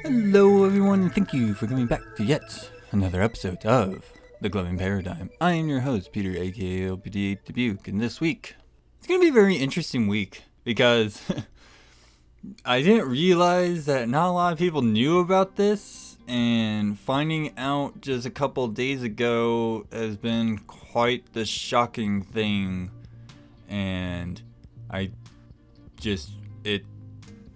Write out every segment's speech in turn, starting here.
Hello everyone, and thank you for coming back to yet another episode of The Gloving Paradigm. I am your host, Peter, aka LPD8 Dubuque, and this week, it's going to be a very interesting week, because I didn't realize that not a lot of people knew about this, and finding out just a couple days ago has been quite the shocking thing, and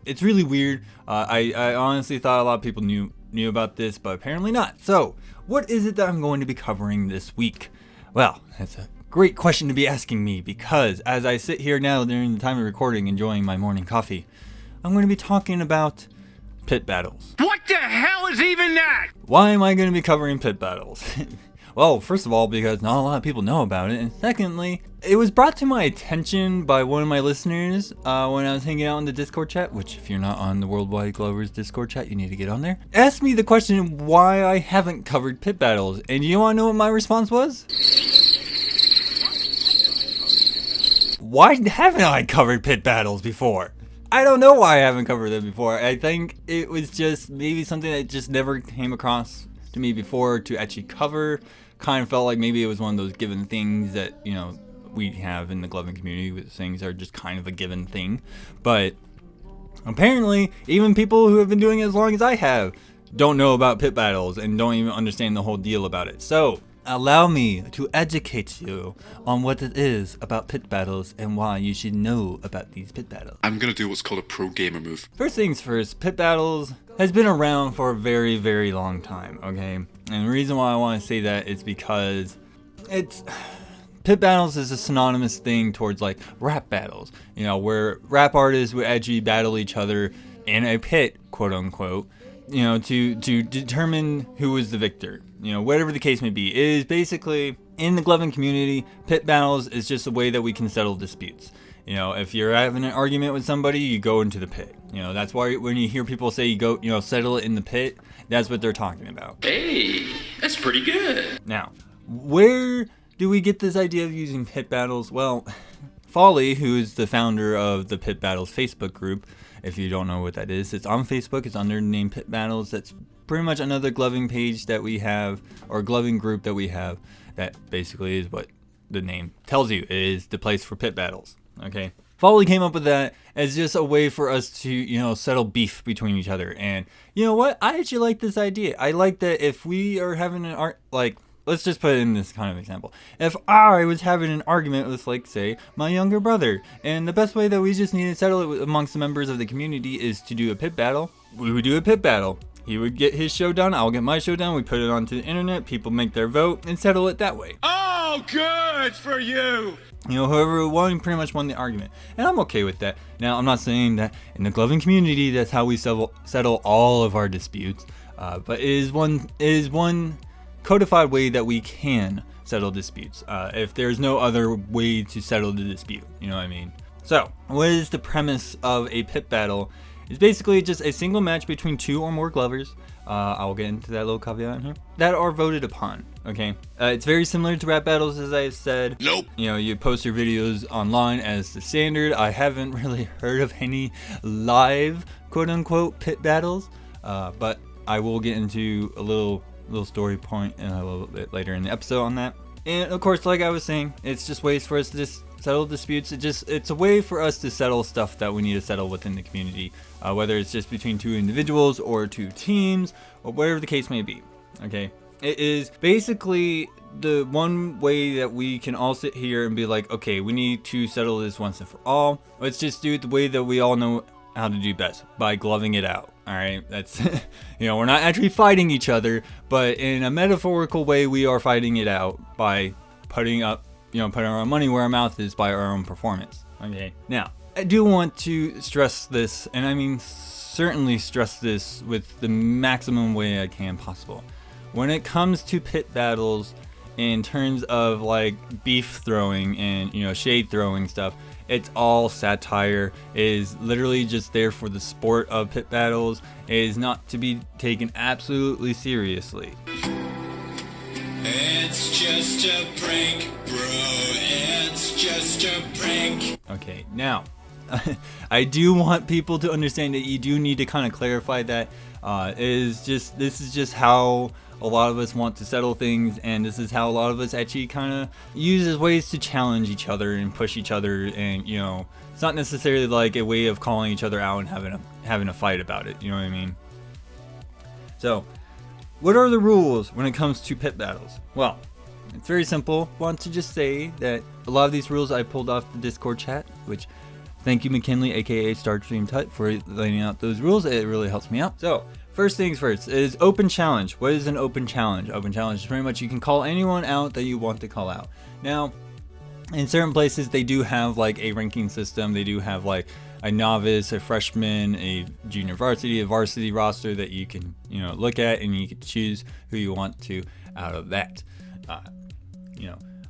it's really weird. I honestly thought a lot of people knew about this, but apparently not. So, what is it that I'm going to be covering this week? Well, that's a great question to be asking me, because as I sit here now during the time of recording enjoying my morning coffee, I'm going to be talking about pit battles. What the hell is even that? Why am I going to be covering pit battles? Well, first of all, because not a lot of people know about it, and secondly, it was brought to my attention by one of my listeners when I was hanging out in the Discord chat, which if you're not on the Worldwide Glovers Discord chat, you need to get on there. Asked me the question why I haven't covered pit battles, and you want to know what my response was? Why haven't I covered pit battles before? I don't know why I haven't covered them before. I think it was just maybe something that just never came across to me before to actually cover. Kind of felt like maybe it was one of those given things that, you know, we have in the gloving community, with things are just kind of a given thing. But apparently, even people who have been doing it as long as I have don't know about pit battles and don't even understand the whole deal about it. So, allow me to educate you on what it is about pit battles and why you should know about these pit battles. I'm gonna do what's called a pro gamer move. First things first, pit battles has been around for a very, very long time, okay? And the reason why I want to say that is because pit battles is a synonymous thing towards like rap battles, you know, where rap artists would actually battle each other in a pit, quote unquote, you know, to determine who was the victor. You know, whatever the case may be. It is basically, in the gloving community, pit battles is just a way that we can settle disputes. You know, if you're having an argument with somebody, you go into the pit. You know, that's why when you hear people say you go, you know, settle it in the pit, that's what they're talking about. Hey, that's pretty good. Now, where do we get this idea of using pit battles? Well, Folly, who is the founder of the Pit Battles Facebook group, if you don't know what that is, it's on Facebook. It's under the name Pit Battles. That's pretty much another gloving page that we have, or gloving group that we have, that basically is what the name tells you. It is the place for pit battles. Okay. Folly came up with that as just a way for us to, you know, settle beef between each other. And you know what? I actually like this idea. I like that if we are having let's just put it in this kind of example. If I was having an argument with, like, say, my younger brother, and the best way that we just need to settle it amongst the members of the community is to do a pit battle, we would do a pit battle. He would get his show done, I'll get my show done, we put it onto the internet, people make their vote, and settle it that way. Oh, good for you. You know, whoever won pretty much won the argument. And I'm okay with that. Now, I'm not saying that in the gloving community, that's how we settle all of our disputes. But it is one codified way that we can settle disputes. If there's no other way to settle the dispute. You know what I mean? So, what is the premise of a pit battle? It's basically just a single match between two or more glovers. I'll get into that little caveat in here. That are voted upon, okay? It's very similar to rap battles, as I said. Nope. You know, you post your videos online as the standard. I haven't really heard of any live, quote-unquote, pit battles. But I will get into a little story point a little bit later in the episode on that. And, of course, like I was saying, it's just ways for us to just settle disputes. It's a way for us to settle stuff that we need to settle within the community, whether it's just between two individuals or two teams or whatever the case may be. Okay, it is basically the one way that we can all sit here and be like, okay, we need to settle this once and for all. Let's just do it the way that we all know how to do best, by gloving it out. All right, that's you know, we're not actually fighting each other, but in a metaphorical way, we are fighting it out by putting our money where our mouth is by our own performance. Okay, now I do want to stress this, and I mean certainly stress this with the maximum way I can possible. When it comes to pit battles, in terms of like beef throwing and, you know, shade throwing stuff, it's all satire. It is literally just there for the sport of pit battles. It is not to be taken absolutely seriously. It's just a prank, bro. It's just a prank. Okay, now, I do want people to understand that you do need to kind of clarify that. This is just how a lot of us want to settle things, and this is how a lot of us actually kind of use as ways to challenge each other and push each other, and it's not necessarily like a way of calling each other out and having a fight about it, you know what I mean? So, what are the rules when it comes to pit battles? Well, it's very simple. I want to just say that a lot of these rules I pulled off the Discord chat, which thank you McKinley aka Starstream Tut for laying out those rules. It really helps me out. So, first things first is open challenge. What is an open challenge? Open challenge is pretty much you can call anyone out that you want to call out. Now, in certain places they do have like a ranking system. They do have like a novice, a freshman, a junior varsity, a varsity roster that you can look at, and you can choose who you want to out of that.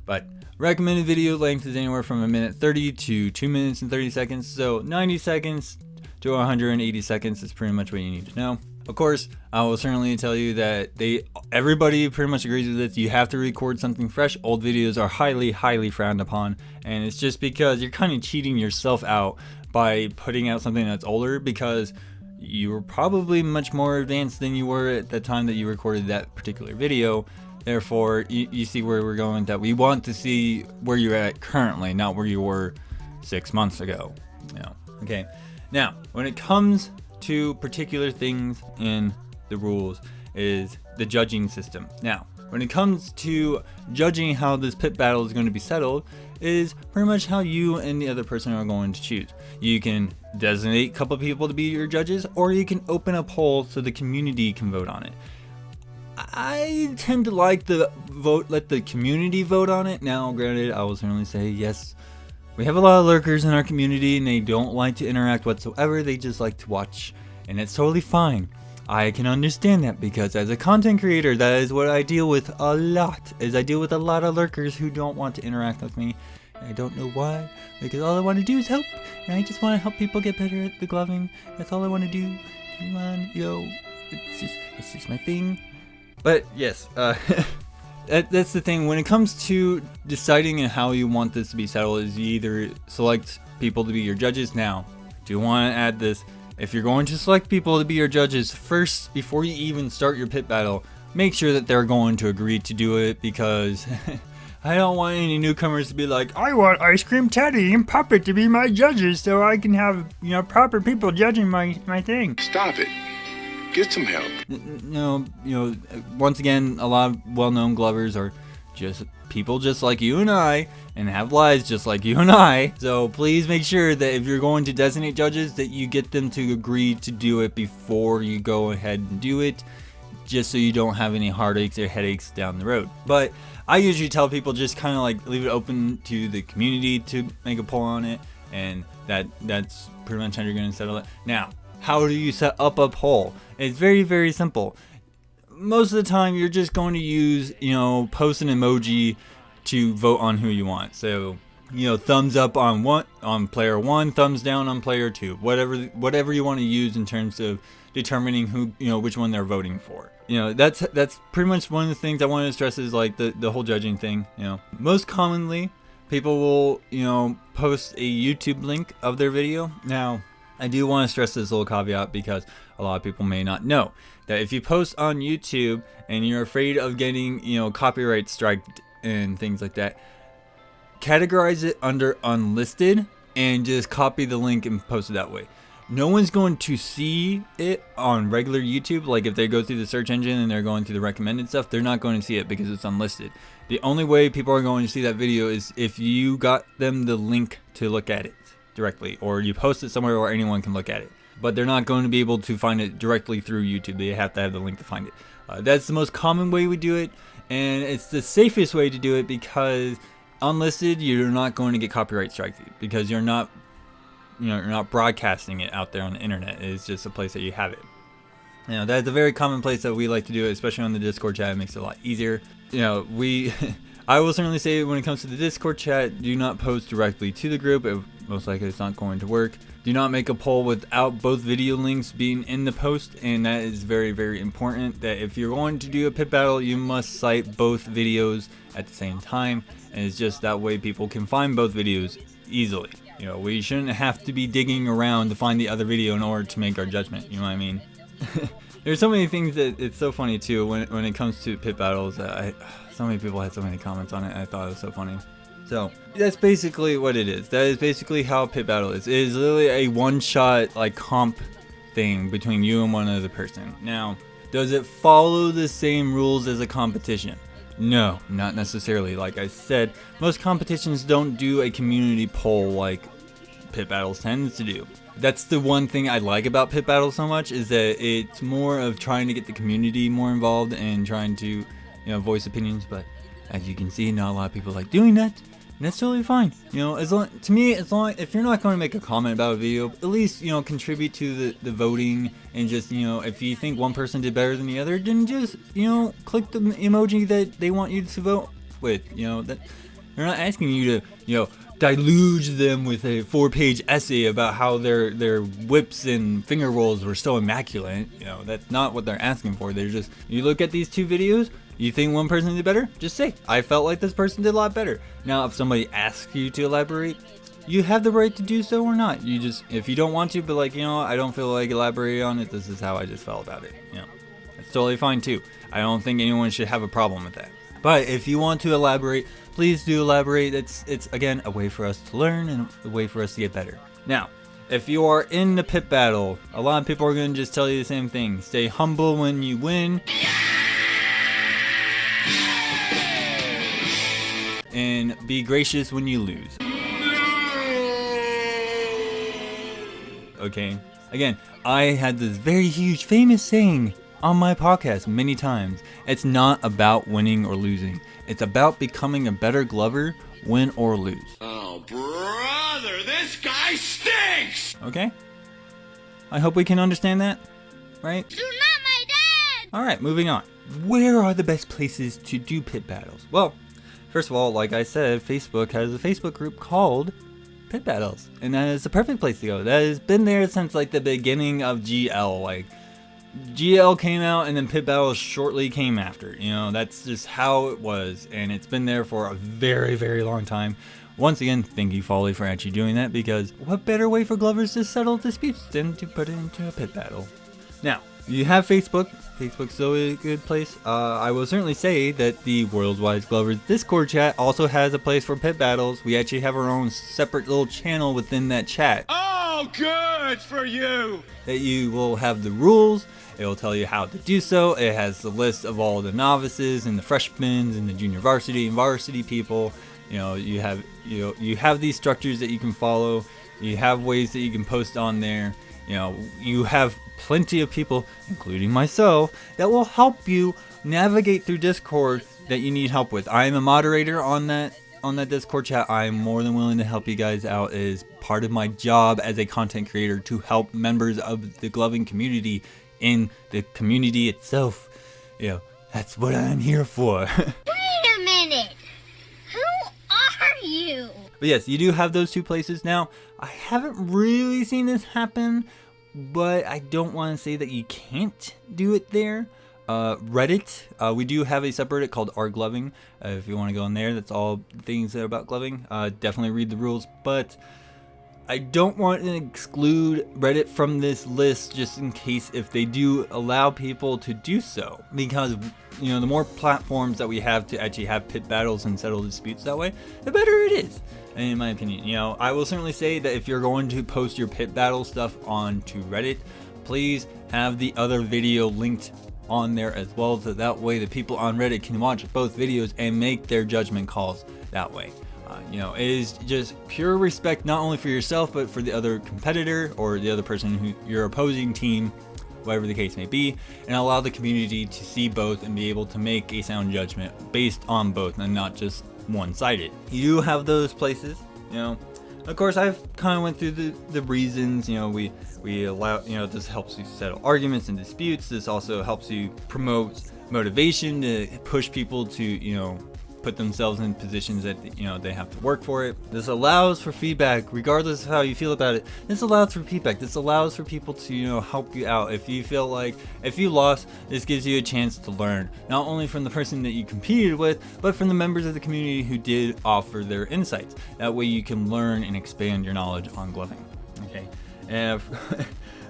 But recommended video length is anywhere from 1:30 to 2 minutes and 30 seconds. So 90 seconds to 180 seconds is pretty much what you need to know. Of course, I will certainly tell you that everybody pretty much agrees with this. You have to record something fresh. Old videos are highly, highly frowned upon, and it's just because you're kind of cheating yourself out by putting out something that's older, because you were probably much more advanced than you were at the time that you recorded that particular video. Therefore, you see where we're going, that we want to see where you're at currently, not where you were 6 months ago. Okay. Now, when it comes to particular things in the rules is the judging system. Now, when it comes to judging how this pit battle is going to be settled is pretty much how you and the other person are going to choose. You can designate a couple people to be your judges, or you can open a poll so the community can vote on it. I tend to like the vote, let the community vote on it. Now, granted, I will certainly say yes, we have a lot of lurkers in our community and they don't like to interact whatsoever. They just like to watch, and it's totally fine. I can understand that, because as a content creator, that is what I deal with a lot. I deal with a lot of lurkers who don't want to interact with me. And I don't know why, because all I want to do is help, and I just want to help people get better at the gloving. That's all I want to do. Come on, it's just my thing. But yes, that's the thing. When it comes to deciding how you want this to be settled, is you either select people to be your judges. Now, do you want to add this? If you're going to select people to be your judges first, before you even start your pit battle, make sure that they're going to agree to do it, because I don't want any newcomers to be like, I want Ice Cream Teddy and Puppet to be my judges so I can have, proper people judging my thing. Stop it. Get some help. Once again, a lot of well-known glovers are just people just like you and I, and have lives just like you and I. So please make sure that if you're going to designate judges, that you get them to agree to do it before you go ahead and do it, just so you don't have any heartaches or headaches down the road. But I usually tell people just kind of like leave it open to the community to make a poll on it, and that's pretty much how you're going to settle it. Now, how do you set up a poll? It's very, very simple. Most of the time, you're just going to use, post an emoji to vote on who you want. So, thumbs up on player 1, thumbs down on player 2. Whatever you want to use in terms of determining who, which one they're voting for. That's pretty much one of the things I want to stress, is like the whole judging thing. Most commonly, people will, post a YouTube link of their video. Now, I do want to stress this little caveat, because a lot of people may not know that if you post on YouTube and you're afraid of getting, copyright striked and things like that, categorize it under unlisted and just copy the link and post it that way. No one's going to see it on regular YouTube. Like if they go through the search engine and they're going through the recommended stuff, they're not going to see it because it's unlisted. The only way people are going to see that video is if you got them the link to look at it directly, or you post it somewhere where anyone can look at it. But they're not going to be able to find it directly through YouTube. They have to have the link to find it. That's the most common way we do it, and it's the safest way to do it, because unlisted, you're not going to get copyright strike, because you're not broadcasting it out there on the internet. It's just a place that you have it. That's a very common place that we like to do it, especially on the Discord chat. It makes it a lot easier. I will certainly say, when it comes to the Discord chat, do not post directly to the group. Most likely it's not going to work. Do not make a poll without both video links being in the post, and that is very, very important, that if you're going to do a pit battle, you must cite both videos at the same time, and it's just that way people can find both videos easily. You know, we shouldn't have to be digging around to find the other video in order to make our judgment. You know what I mean? There's so many things that it's so funny too when it comes to pit battles. So many people had so many comments on it, and I thought it was so funny. So that's basically what it is. That is basically how a pit battle is. It is literally a one-shot like comp thing between you and one other person. Now, does it follow the same rules as a competition? No, not necessarily. Like I said, most competitions don't do a community poll like pit battles tends to do. That's the one thing I like about pit battles so much, is that it's more of trying to get the community more involved and trying to, voice opinions. But as you can see, not a lot of people like doing that. And that's totally fine. As long if you're not going to make a comment about a video, at least contribute to the voting, and just if you think one person did better than the other, then just click the emoji that they want you to vote with. That they're not asking you to deluge them with a 4-page essay about how their whips and finger rolls were so immaculate. That's not what they're asking for. They're just, you look at these two videos, you think one person did better, just say, I felt like this person did a lot better. Now, if somebody asks you to elaborate, you have the right to do so or not. You just, if you don't want to, but like, I don't feel like elaborating on it, this is how I just felt about it. It's totally fine too. I don't think anyone should have a problem with that. But if you want to elaborate, please do elaborate. It's again a way for us to learn and a way for us to get better. Now, if you are in the pit battle, a lot of people are going to just tell you the same thing. Stay humble when you win. And be gracious when you lose. Okay. Again, I had this very huge famous saying on my podcast many times. It's not about winning or losing. It's about becoming a better glover, win or lose. Oh, brother, this guy stinks! Okay? I hope we can understand that, right? You're not my dad! Alright, moving on. Where are the best places to do pit battles? Well, first of all, like I said, Facebook has a Facebook group called Pit Battles. And that is the perfect place to go. That has been there since like the beginning of GL. Like, GL came out and then Pit Battles shortly came after. That's just how it was. And it's been there for a very, very long time. Once again, thank you, Folly, for actually doing that, because what better way for glovers to settle disputes than to put it into a pit battle? Now, you have Facebook. Facebook's still a good place. I will certainly say that the Worldwide Glovers Discord chat also has a place for pit battles. We actually have our own separate little channel within that chat. Oh, good for you! That you will have the rules. It will tell you how to do so. It has the list of all the novices and the freshmen and the junior varsity and varsity people. You have these structures that you can follow. You have ways that you can post on there. You have plenty of people, including myself, that will help you navigate through Discord that you need help with. I am a moderator on that Discord chat. I am more than willing to help you guys out. It is part of my job as a content creator to help members of the gloving community in the community itself. That's what I'm here for. Wait a minute! Who are you? But yes, you do have those two places. Now, I haven't really seen this happen, but I don't want to say that you can't do it there. Reddit, we do have a subreddit called Our Gloving. If you want to go in there, that's all things that are about gloving. Definitely read the rules, but I don't want to exclude Reddit from this list just in case if they do allow people to do so, because the more platforms that we have to actually have pit battles and settle disputes that way, the better it is, in my opinion. I will certainly say that if you're going to post your pit battle stuff onto Reddit, please have the other video linked on there as well, so that way the people on Reddit can watch both videos and make their judgment calls that way. It is just pure respect, not only for yourself, but for the other competitor or the other person who your opposing team, whatever the case may be, and allow the community to see both and be able to make a sound judgment based on both and not just one-sided. You have those places, Of course, I've kind of went through the reasons. We allow, this helps you settle arguments and disputes. This also helps you promote motivation to push people to, put themselves in positions that they have to work for it. This allows for feedback regardless of how you feel about it. This allows for feedback. This allows for people to help you out. If you feel like if you lost, this gives you a chance to learn, not only from the person that you competed with, but from the members of the community who did offer their insights. That way you can learn and expand your knowledge on gloving. Okay, and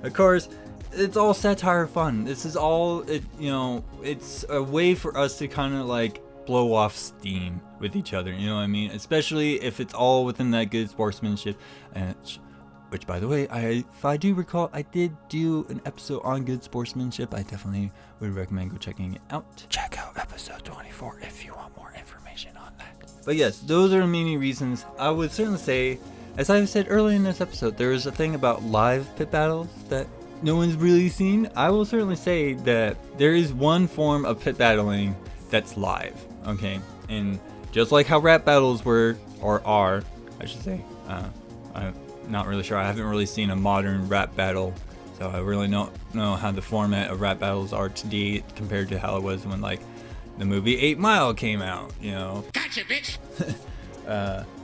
of course, it's all satire fun. This is all it's a way for us to kind of like blow off steam with each other, you know what I mean? Especially if it's all within that good sportsmanship, and which, by the way, if I do recall, I did do an episode on good sportsmanship. I definitely would recommend go checking it out. Check out episode 24 if you want more information on that. But yes, those are the many reasons. I would certainly say, as I said earlier in this episode, there is a thing about live pit battles that no one's really seen. I will certainly say that there is one form of pit battling that's live, okay? And just like how rap battles were, or are, I should say, I'm not really sure. I haven't really seen a modern rap battle, so I really don't know how the format of rap battles are today compared to how it was when, like, the movie 8 Mile came out, Gotcha, bitch!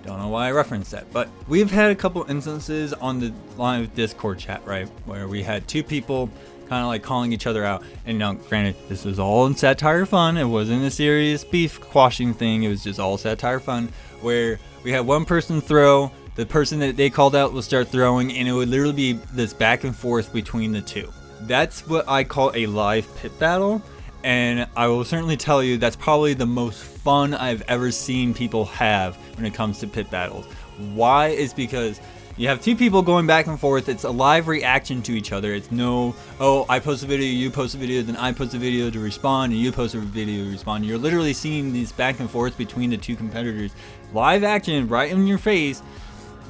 Don't know why I referenced that, but we've had a couple instances on the live Discord chat, right, where we had two people kind of like calling each other out. And now, granted, this was all in satire fun. It wasn't a serious beef quashing thing. It was just all satire fun, where we had one person throw, the person that they called out will start throwing, and it would literally be this back and forth between the two. That's what I call a live pit battle. And I will certainly tell you that's probably the most fun I've ever seen people have when it comes to pit battles. Why? Is because you have two people going back and forth. It's a live reaction to each other. It's no, oh, I post a video, you post a video, then I post a video to respond, and you post a video to respond. You're literally seeing these back and forth between the two competitors. Live action right in your face.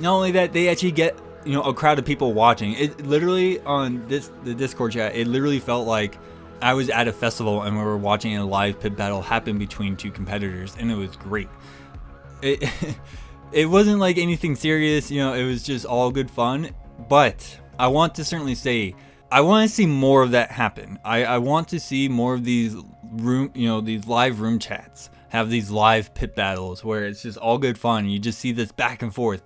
Not only that, they actually get a crowd of people watching. It literally, on the Discord chat, it literally felt like I was at a festival and we were watching a live pit battle happen between two competitors, and it was great. It wasn't like anything serious, it was just all good fun. But I want to certainly say, I want to see more of that happen. I want to see more of these these live room chats have these live pit battles where it's just all good fun. You just see this back and forth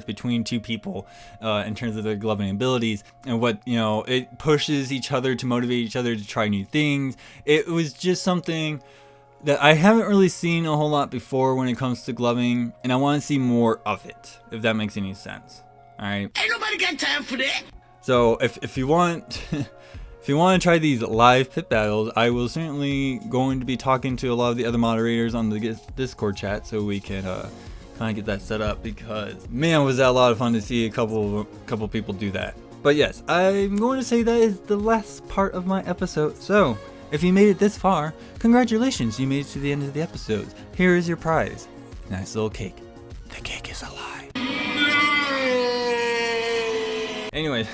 between two people in terms of their gloving abilities, and what, it pushes each other to motivate each other to try new things. It was just something that I haven't really seen a whole lot before when it comes to gloving, and I want to see more of it, if that makes any sense. Alright? Ain't nobody got time for that! So if you want if you want to try these live pit battles, I will certainly going to be talking to a lot of the other moderators on the Discord chat so we can kind of get that set up, because man, was that a lot of fun to see a couple people do that. But yes, I'm going to say that is the last part of my episode. So if you made it this far, congratulations, you made it to the end of the episode. Here is your prize. Nice little cake. The cake is a lie. Anyways,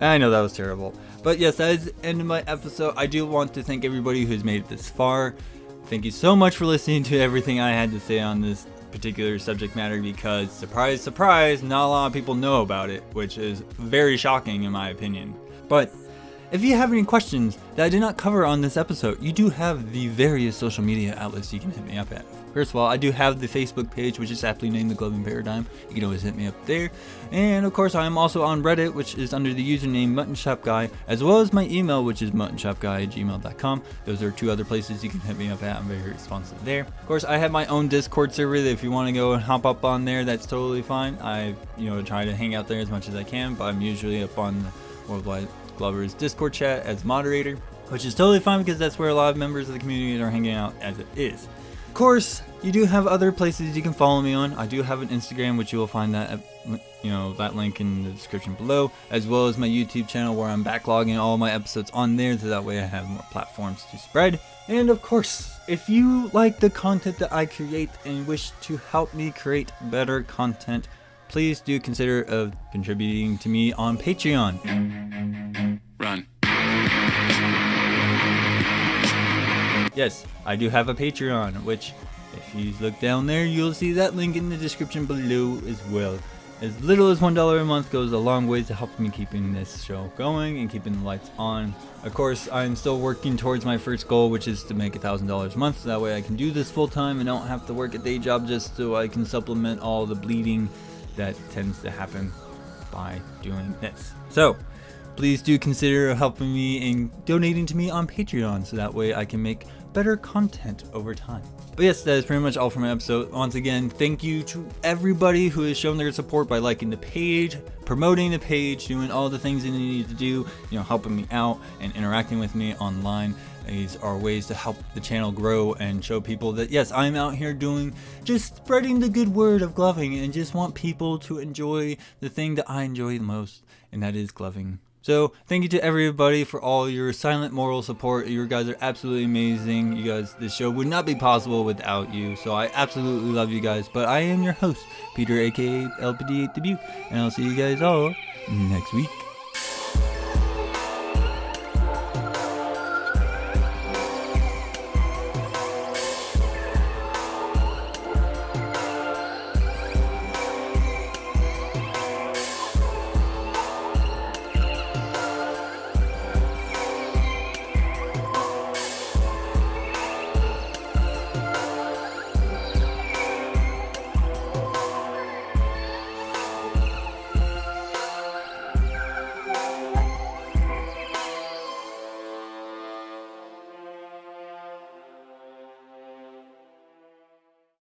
I know that was terrible. But yes, that is the end of my episode. I do want to thank everybody who's made it this far. Thank you so much for listening to everything I had to say on this particular subject matter, because surprise, surprise, not a lot of people know about it, which is very shocking in my opinion. But if you have any questions that I did not cover on this episode, you do have the various social media outlets you can hit me up at. First of all, I do have the Facebook page, which is aptly named The Gloving Paradigm. You can always hit me up there. And of course, I am also on Reddit, which is under the username MuttonShopGuy, as well as my email, which is muttonshopguy@gmail.com. Those are two other places you can hit me up at. I'm very responsive there. Of course, I have my own Discord server that if you want to go and hop up on there, that's totally fine. I try to hang out there as much as I can, but I'm usually up on the Worldwide Glover's Discord chat as moderator, which is totally fine because that's where a lot of members of the community are hanging out as it is. Of course, you do have other places you can follow me on. I do have an Instagram, which you will find that that link in the description below, as well as my YouTube channel where I'm backlogging all my episodes on there, so that way I have more platforms to spread. And of course, if you like the content that I create and wish to help me create better content, please do consider contributing to me on Patreon. Run. Yes, I do have a Patreon, which if you look down there, you'll see that link in the description below as well. As little as $1 a month goes a long way to helping me keeping this show going and keeping the lights on. Of course, I'm still working towards my first goal, which is to make $1,000 a month. So that way I can do this full time and don't have to work a day job, just so I can supplement all the bleeding that tends to happen by doing this. So please do consider helping me and donating to me on Patreon, so that way I can make better content over time. But yes, that is pretty much all for my episode. Once again, thank you to everybody who has shown their support by liking the page, promoting the page, doing all the things that you need to do, helping me out and interacting with me online. These are ways to help the channel grow and show people that yes, I'm out here just spreading the good word of gloving, and just want people to enjoy the thing that I enjoy the most, and that is gloving. So thank you to everybody for all your silent moral support. You guys are absolutely amazing. You guys, this show would not be possible without you. So I absolutely love you guys. But I am your host, Peter, aka LPD8 Dubuque, and I'll see you guys all next week.